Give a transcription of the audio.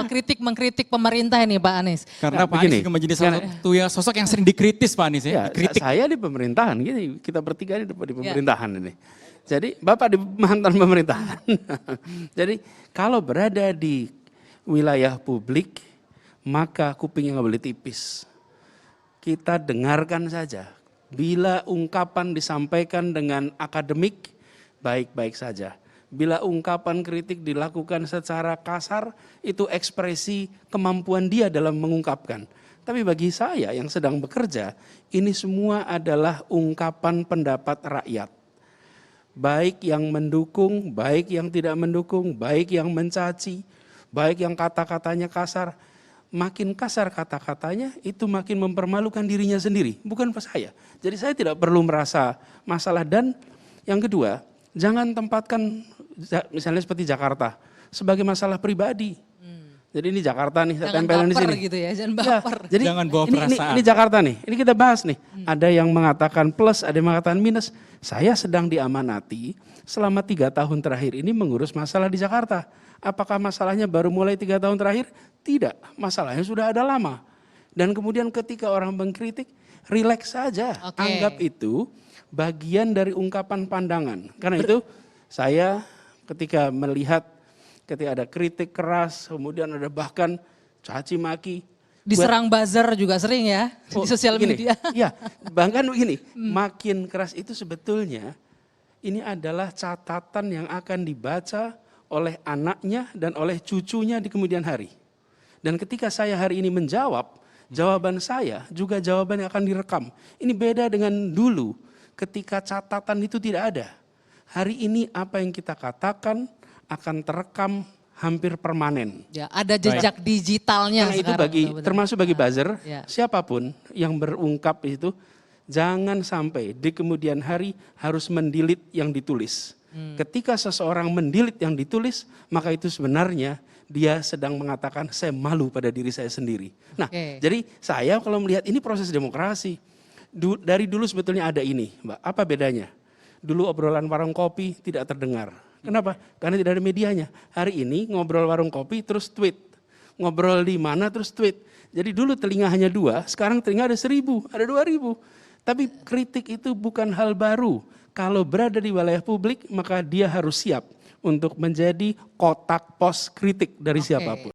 soal mengkritik pemerintah ini Pak Anies? Karena Pak Anies juga menjadi salah satu ya sosok yang sering dikritis Pak Anies ya. Saya di pemerintahan, gini, kita bertiga di pemerintahan ini. Jadi Bapak di mantan pemerintahan. Jadi kalau berada di wilayah publik, maka kupingnya nggak boleh tipis. Kita dengarkan saja. Bila ungkapan disampaikan dengan akademik, baik-baik saja. Bila ungkapan kritik dilakukan secara kasar, itu ekspresi kemampuan dia dalam mengungkapkan. Tapi bagi saya yang sedang bekerja, ini semua adalah ungkapan pendapat rakyat. Baik yang mendukung, baik yang tidak mendukung, baik yang mencaci, baik yang kata-katanya kasar. Makin kasar kata-katanya, itu makin mempermalukan dirinya sendiri, bukan saya. Jadi saya tidak perlu merasa masalah. Dan yang kedua, jangan tempatkan misalnya seperti Jakarta sebagai masalah pribadi. Jadi ini Jakarta nih, saya tempelin di sini. Gitu ya, jangan baper. Ya, jadi jangan bawa perasaan. Ini Jakarta nih, ini kita bahas nih. Ada yang mengatakan plus, ada yang mengatakan minus. Saya sedang diamanati selama 3 tahun terakhir ini mengurus masalah di Jakarta. Apakah masalahnya baru mulai 3 tahun terakhir? Tidak, masalahnya sudah ada lama. Dan kemudian ketika orang mengkritik, rileks saja. Anggap itu bagian dari ungkapan pandangan. Karena itu saya ketika melihat ketika ada kritik keras, kemudian ada bahkan caci maki. Diserang buzzer juga sering ya di sosial media. Ya, bahkan begini, makin keras itu sebetulnya ini adalah catatan yang akan dibaca oleh anaknya dan oleh cucunya di kemudian hari. Dan ketika saya hari ini menjawab, jawaban saya juga jawaban yang akan direkam. Ini beda dengan dulu ketika catatan itu tidak ada. Hari ini apa yang kita katakan akan terekam hampir permanen. Ya, ada jejak digitalnya. Karena itu termasuk bagi buzzer, siapapun yang berungkap itu, jangan sampai di kemudian hari harus mendelete yang ditulis. Ketika seseorang mendelete yang ditulis, maka itu sebenarnya dia sedang mengatakan saya malu pada diri saya sendiri. Nah, jadi saya kalau melihat ini proses demokrasi. Dari dulu sebetulnya ada ini, Mbak. Apa bedanya? Dulu obrolan warung kopi tidak terdengar. Kenapa? Karena tidak ada medianya. Hari ini ngobrol warung kopi terus tweet. Ngobrol di mana terus tweet. Jadi dulu telinga hanya 2, sekarang telinga ada 1000, ada 2000. Tapi kritik itu bukan hal baru. Kalau berada di wilayah publik, maka dia harus siap untuk menjadi kotak pos kritik dari siapapun.